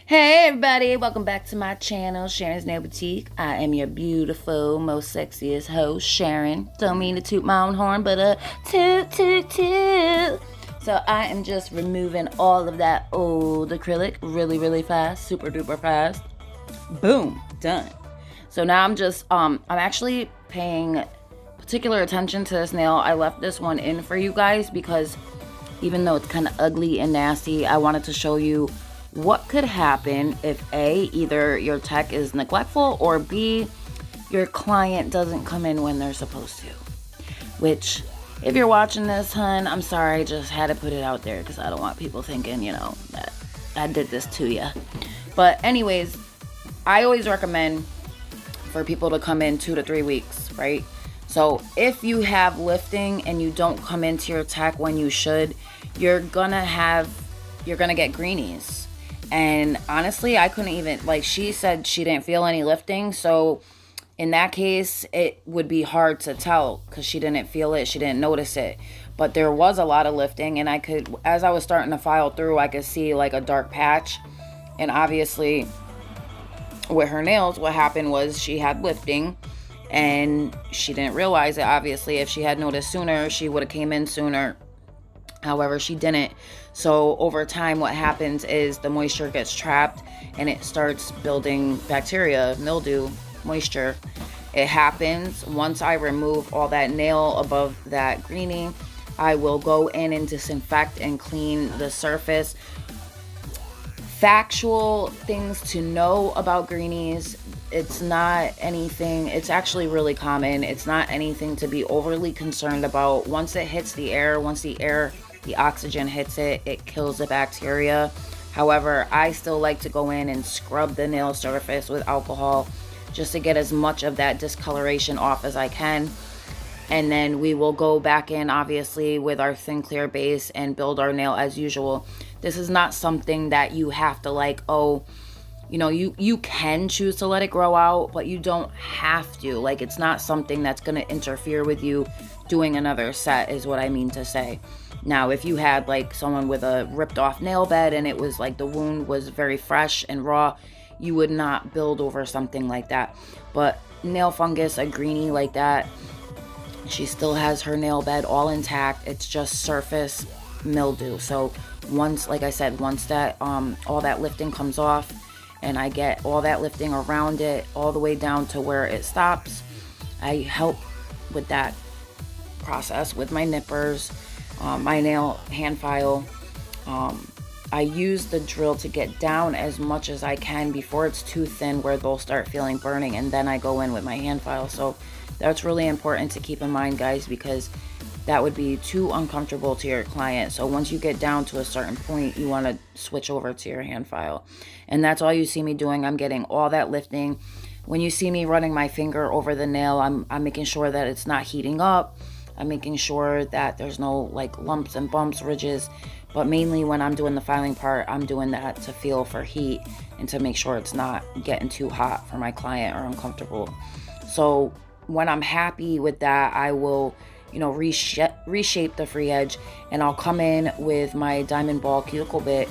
Hey everybody, welcome back to my channel, Sharon's Nail Boutique. I am your beautiful, most sexiest host, Sharon. Don't mean to toot my own horn, but toot toot toot. So I am just removing all of that old acrylic really fast, super duper fast. Boom, done. So now I'm actually paying particular attention to this nail. I left this one in for you guys because even though it's kind of ugly and nasty, I wanted to show you what could happen if A, either your tech is neglectful, or B, your client doesn't come in when they're supposed to. Which, if you're watching this, hun, I'm sorry, I just had to put it out there because I don't want people thinking, that I did this to you. But anyways, I always recommend for people to come in 2 to 3 weeks, right? So if you have lifting and you don't come into your tech when you should, you're gonna get greenies. And honestly, I couldn't even, she said she didn't feel any lifting. So in that case, it would be hard to tell because she didn't feel it. She didn't notice it. But there was a lot of lifting, and as I was starting to file through, I could see like a dark patch. And obviously with her nails, what happened was she had lifting and she didn't realize it. Obviously, if she had noticed sooner, she would have came in sooner. However, she didn't. So over time, what happens is the moisture gets trapped and it starts building bacteria, mildew, moisture. It happens once I remove all that nail above that greening. I will go in and disinfect and clean the surface. Factual things to know about greenies: it's not anything, it's actually really common. It's not anything to be overly concerned about. Once it hits the air, the oxygen hits it, it kills the bacteria. However, I still like to go in and scrub the nail surface with alcohol just to get as much of that discoloration off as I can. And then we will go back in, obviously, with our thin clear base and build our nail as usual. This is not something that you have to you can choose to let it grow out, but you don't have to. It's not something that's going to interfere with you doing another set, is what I mean to say. Now, if you had someone with a ripped off nail bed and it was the wound was very fresh and raw, you would not build over something like that. But nail fungus, a greenie like that, she still has her nail bed all intact. It's just surface mildew. So once that all that lifting comes off and I get all that lifting around it all the way down to where it stops, I help with that process with my nippers, my nail hand file. I use the drill to get down as much as I can before it's too thin where they'll start feeling burning, and then I go in with my hand file. So that's really important to keep in mind, guys, because that would be too uncomfortable to your client. So once you get down to a certain point, you want to switch over to your hand file. And that's all you see me doing. I'm getting all that lifting. When you see me running my finger over the nail, I'm making sure that it's not heating up. I'm making sure that there's no lumps and bumps, ridges. But mainly when I'm doing the filing part, I'm doing that to feel for heat and to make sure it's not getting too hot for my client or uncomfortable. So when I'm happy with that, I will reshape the free edge, and I'll come in with my diamond ball cuticle bit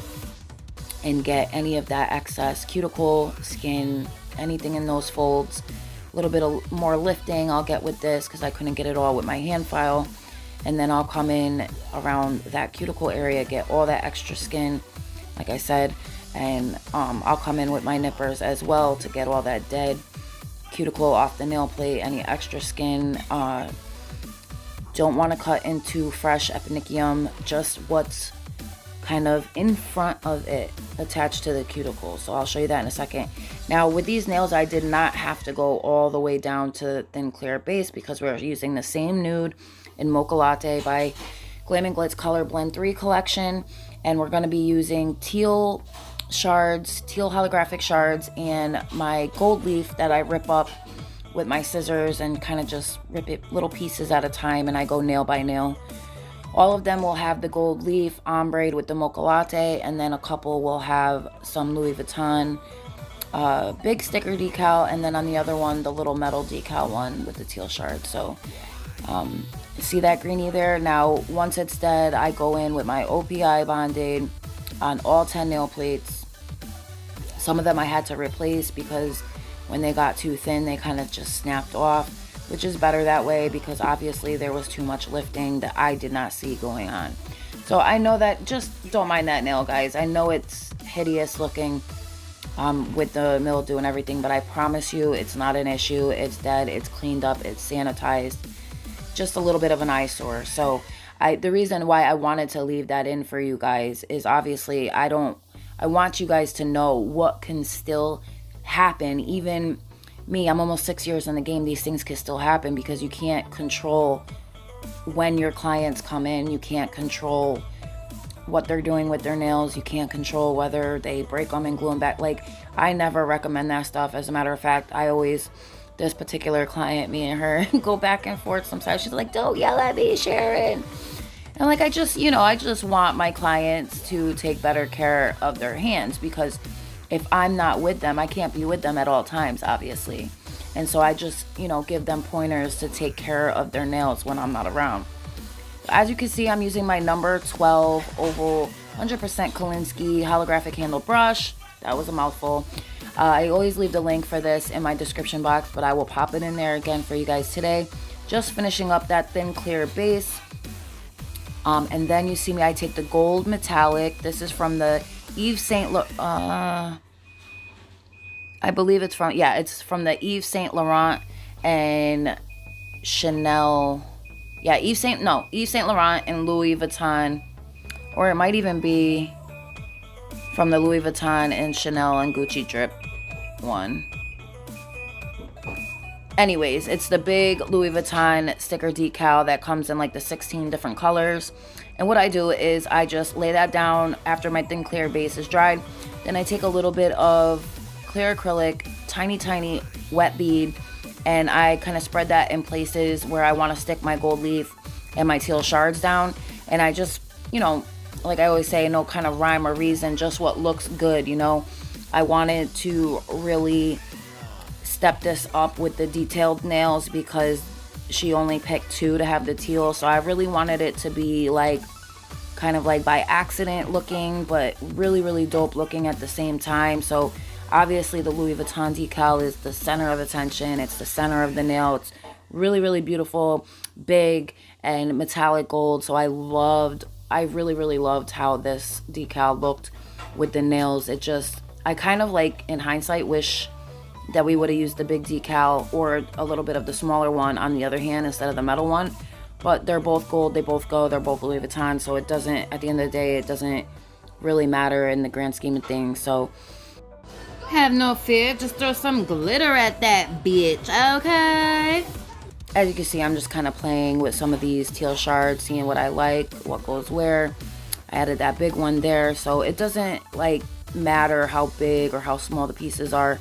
and get any of that excess cuticle, skin, anything in those folds. A little bit of more lifting I'll get with this because I couldn't get it all with my hand file. And then I'll come in around that cuticle area, get all that extra skin, like I said, and I'll come in with my nippers as well to get all that dead cuticle off the nail plate, any extra skin. Don't want to cut into fresh eponychium, just what's kind of in front of it attached to the cuticle. So I'll show you that in a second. Now with these nails, I did not have to go all the way down to thin clear base because we're using the same nude in Mocha Latte by Glam & Glitz Color Blend 3 collection, and we're going to be using teal holographic shards, and my gold leaf that I rip up with my scissors and kind of just rip it little pieces at a time, and I go nail by nail. All of them will have the gold leaf ombre with the Mocha Latte, and then a couple will have some Louis Vuitton big sticker decal, and then on the other one, the little metal decal one with the teal shard. So see that greenie there? Now, once it's dead, I go in with my OPI Band-Aid on all 10 nail plates, Some of them I had to replace because when they got too thin, they kind of just snapped off, which is better that way because obviously there was too much lifting that I did not see going on. So I know that, just don't mind that nail, guys. I know it's hideous looking with the mildew and everything, but I promise you it's not an issue. It's dead, it's cleaned up, it's sanitized. Just a little bit of an eyesore. So the reason why I wanted to leave that in for you guys is obviously I want you guys to know what can still happen. Even me, I'm almost 6 years in the game. These things can still happen because you can't control when your clients come in. You can't control what they're doing with their nails. You can't control whether they break them and glue them back. Like, I never recommend that stuff. As a matter of fact, this particular client, me and her go back and forth sometimes. She's like, don't yell at me, Sharon. And like, I just want my clients to take better care of their hands, because if I'm not with them, I can't be with them at all times, obviously. And so I just, give them pointers to take care of their nails when I'm not around. As you can see, I'm using my number 12 oval 100% Kolinsky holographic handle brush. That was a mouthful. I always leave the link for this in my description box, but I will pop it in there again for you guys today. Just finishing up that thin clear base. And then you see me, I take the gold metallic. This is from the Yves Saint Laurent. I believe it's from the Yves Saint Laurent and Chanel. Yeah, Yves Saint Laurent and Louis Vuitton. Or it might even be from the Louis Vuitton and Chanel and Gucci drip one. Anyways, it's the big Louis Vuitton sticker decal that comes in like the 16 different colors. And what I do is I just lay that down after my thin clear base is dried. Then I take a little bit of clear acrylic, tiny wet bead, and I kind of spread that in places where I want to stick my gold leaf and my teal shards down. And I just, like I always say, no kind of rhyme or reason, just what looks good, I wanted to really step this up with the detailed nails because she only picked 2 to have the teal. So I really wanted it to be like kind of like by accident looking, but really dope looking at the same time. So obviously the Louis Vuitton decal is the center of attention. It's the center of the nail. It's really beautiful, big and metallic gold. So I really loved how this decal looked with the nails. I kind of, like, in hindsight, wish that we would have used the big decal or a little bit of the smaller one on the other hand instead of the metal one. But they're both gold, they both go, they're both Louis Vuitton, so it doesn't, at the end of the day, it doesn't really matter in the grand scheme of things. So have no fear, just throw some glitter at that bitch, okay? As you can see, I'm just kind of playing with some of these teal shards, seeing what I like, what goes where. I added that big one there, so it doesn't like matter how big or how small the pieces are,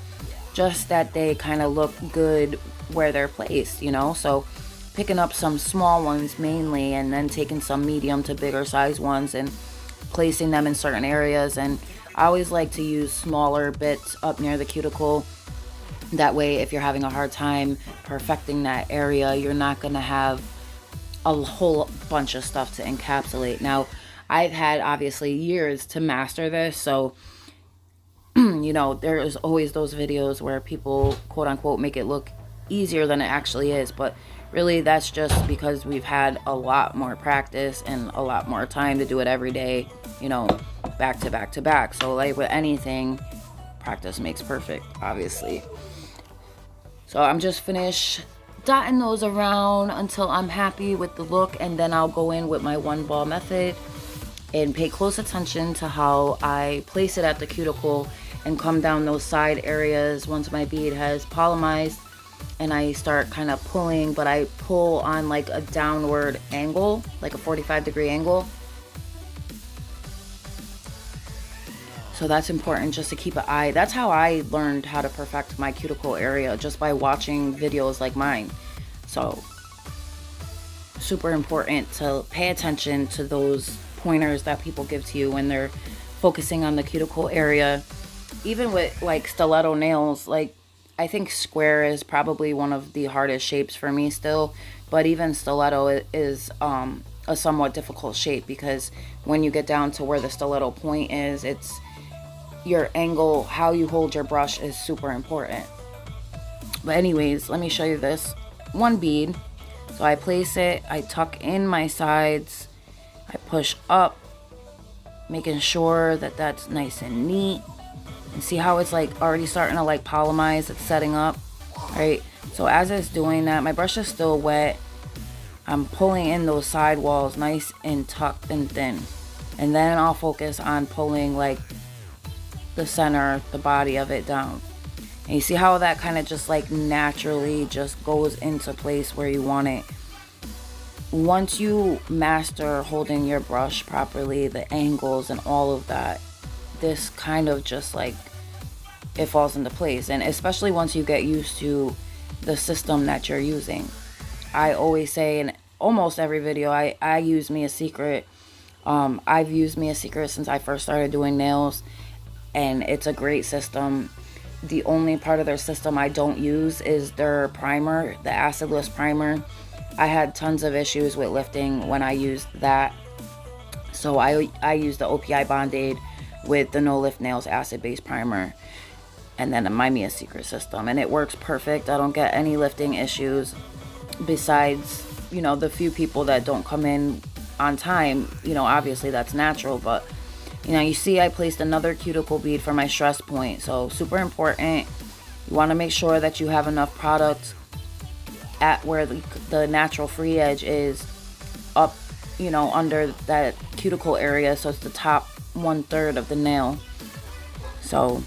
just that they kind of look good where they're placed, so picking up some small ones mainly, and then taking some medium to bigger size ones and placing them in certain areas. And I always like to use smaller bits up near the cuticle. That way, if you're having a hard time perfecting that area, you're not going to have a whole bunch of stuff to encapsulate. Now, I've had obviously years to master this, so there's always those videos where people quote unquote make it look easier than it actually is, but really that's just because we've had a lot more practice and a lot more time to do it every day, back to back to back. So like with anything, practice makes perfect, obviously. So I'm just finished dotting those around until I'm happy with the look, and then I'll go in with my one ball method and pay close attention to how I place it at the cuticle and come down those side areas once my bead has polymerized, and I start kind of pulling, but I pull on like a downward angle, like a 45-degree angle. So that's important, just to keep an eye. That's how I learned how to perfect my cuticle area, just by watching videos like mine. So super important to pay attention to those pointers that people give to you when they're focusing on the cuticle area. Even with like stiletto nails, like I think square is probably one of the hardest shapes for me still, but even stiletto is a somewhat difficult shape, because when you get down to where the stiletto point is, your angle, how you hold your brush is super important. But anyways, let me show you this one bead. So I place it, I tuck in my sides, I push up, making sure that that's nice and neat. And see how it's like already starting to like polymize, it's setting up, right? So as it's doing that, my brush is still wet. I'm pulling in those side walls nice and tucked and thin. And then I'll focus on pulling like the center, the body of it down. And you see how that kind of just like naturally just goes into place where you want it. Once you master holding your brush properly, the angles and all of that, this kind of just like, it falls into place. And especially once you get used to the system that you're using. I always say in almost every video, I use Mia Secret. I've used Mia Secret since I first started doing nails, and it's a great system. The only part of their system I don't use is their primer, the acidless primer. I had tons of issues with lifting when I used that. So I use the OPI Bond-Aid with the No Lift Nails acid-based primer, and then my Mia Secret system, and it works perfect. I don't get any lifting issues besides, you know, the few people that don't come in on time. You know, obviously that's natural, but you know, you see I placed another cuticle bead for my stress point. So super important. You want to make sure that you have enough product at where the natural free edge is, up, you know, under that cuticle area, so it's the top 1/3 of the nail. So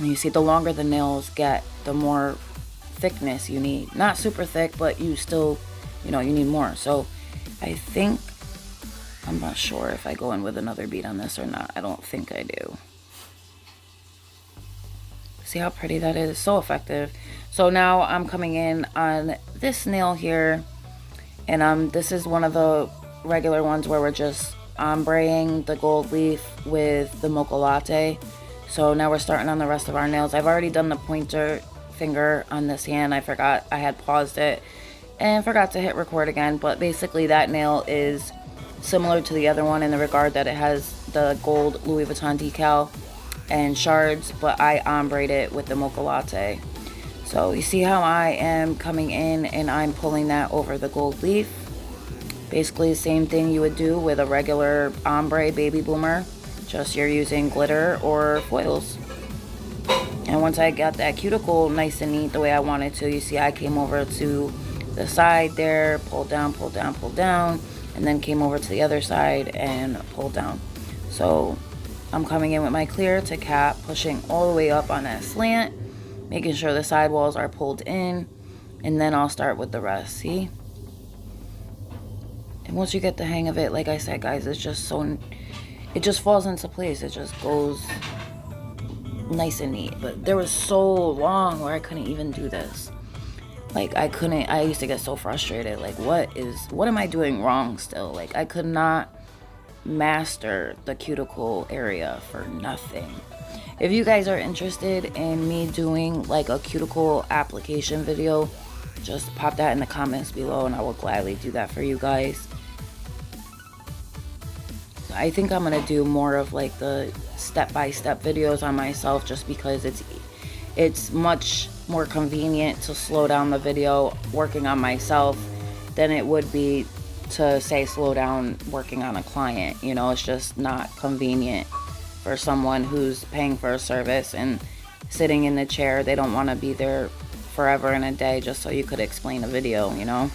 you see, the longer the nails get, the more thickness you need. Not super thick, but you still, you know, you need more. So I think, I'm not sure if I go in with another bead on this or not. I don't think I do. See how pretty that is? So effective. So now I'm coming in on this nail here, and this is one of the regular ones where we're just ombreing the gold leaf with the mocha latte. So now we're starting on the rest of our nails. I've already done the pointer finger on this hand. I forgot, I had paused it and forgot to hit record again. But basically that nail is similar to the other one in the regard that it has the gold Louis Vuitton decal and shards, but I ombreed it with the mocha latte. So you see how I am coming in and I'm pulling that over the gold leaf. Basically the same thing you would do with a regular ombre baby boomer, just you're using glitter or foils. And once I got that cuticle nice and neat the way I wanted to, you see I came over to the side there, pulled down, pulled down, pulled down, and then came over to the other side and pulled down. So I'm coming in with my clear to cap, pushing all the way up on that slant, making sure the sidewalls are pulled in, and then I'll start with the rest. See? And once you get the hang of it, like I said, guys, it's just so, it just falls into place. It just goes nice and neat. But there was so long where I couldn't even do this. Like I used to get so frustrated. Like what am I doing wrong still? Like I could not master the cuticle area for nothing. If you guys are interested in me doing like a cuticle application video, just pop that in the comments below and I will gladly do that for you guys. I think I'm gonna do more of like the step-by-step videos on myself, just because it's much more convenient to slow down the video working on myself than it would be to say slow down working on a client. You know, it's just not convenient for someone who's paying for a service and sitting in the chair. They don't want to be there forever in a day just so you could explain a video, you know.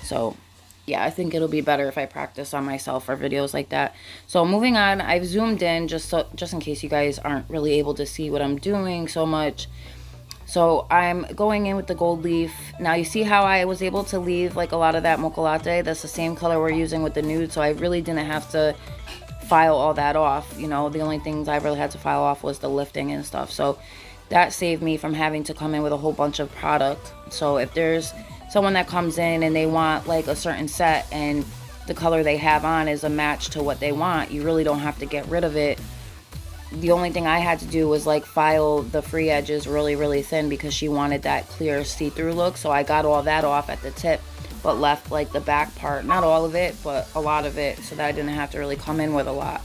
So yeah, I think it'll be better if I practice on myself for videos like that. So moving on, I've zoomed in just in case you guys aren't really able to see what I'm doing so much. So I'm going in with the gold leaf. Now you see how I was able to leave like a lot of that mocha latte? That's the same color we're using with the nude, so I really didn't have to file all that off. You know, the only things I really had to file off was the lifting and stuff. So that saved me from having to come in with a whole bunch of product. So if there's someone that comes in and they want like a certain set and the color they have on is a match to what they want, you really don't have to get rid of it. The only thing I had to do was like file the free edges really, really thin because she wanted that clear see-through look. So I got all that off at the tip, but left like the back part, not all of it, but a lot of it, so that I didn't have to really come in with a lot.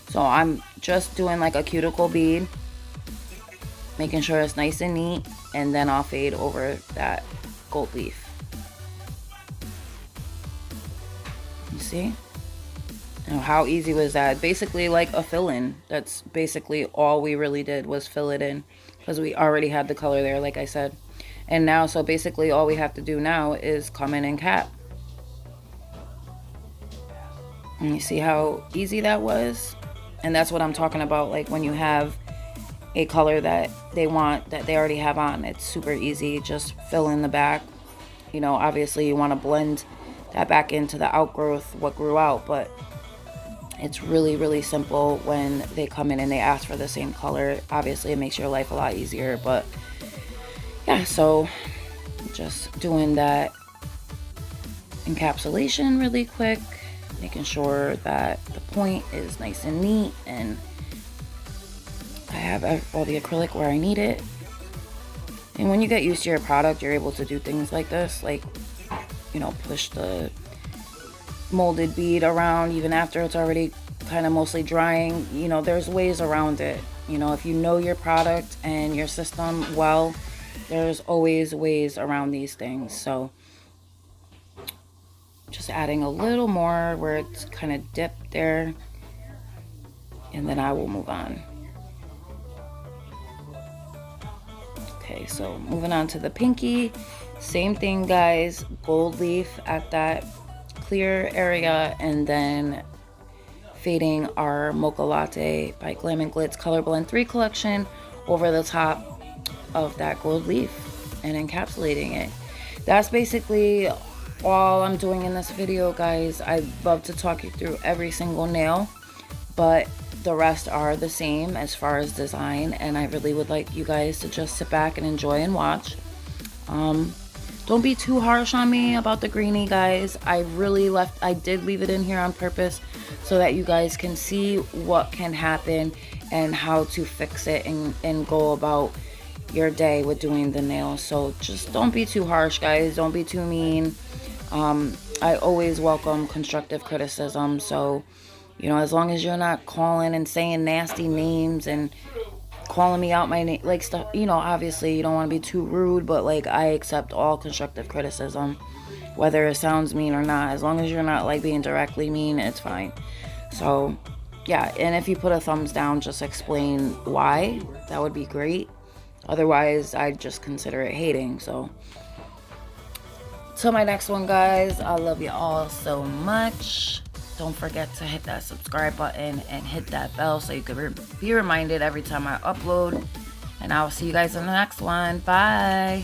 So I'm just doing like a cuticle bead, making sure it's nice and neat, and then I'll fade over that gold leaf. You see? Now, how easy was that? Basically like a fill-in. That's basically all we really did was fill it in, because we already had the color there, like I said. And now, so basically all we have to do now is come in and cap. And you see how easy that was? And that's what I'm talking about, like when you have a color that they want, that they already have on, it's super easy. Just fill in the back. You know, obviously you want to blend that back into the outgrowth, what grew out, but it's really, really simple when they come in and they ask for the same color. Obviously it makes your life a lot easier, but yeah, so just doing that encapsulation really quick, making sure that the point is nice and neat, and I have all the acrylic where I need it. And when you get used to your product, you're able to do things like this, like, you know, push the molded bead around even after it's already kind of mostly drying. You know, there's ways around it. You know, if you know your product and your system well, there's always ways around these things. So just adding a little more where it's kind of dipped there, and then I will move on. Okay, so moving on to the pinky. Same thing, guys. Gold leaf at that clear area, and then fading our Mocha Latte by Glam and Glitz Color Blend 3 collection over the top of that gold leaf and encapsulating it. That's basically all I'm doing in this video, guys. I'd love to talk you through every single nail, but the rest are the same as far as design, and I really would like you guys to just sit back and enjoy and watch. Don't be too harsh on me about the greenie, guys. I did leave it in here on purpose so that you guys can see what can happen and how to fix it and go about your day with doing the nails. So just don't be too harsh, guys. Don't be too mean. I always welcome constructive criticism. So, you know, as long as you're not calling and saying nasty names and calling me out my name, like stuff, you know, obviously you don't want to be too rude, but like I accept all constructive criticism, whether it sounds mean or not. As long as you're not like being directly mean, it's fine. So yeah, and if you put a thumbs down, just explain why. That would be great. Otherwise, I'd just consider it hating. So till my next one, guys, I love you all so much. Don't forget to hit that subscribe button and hit that bell so you can be reminded every time I upload. And I'll see you guys in the next one. Bye.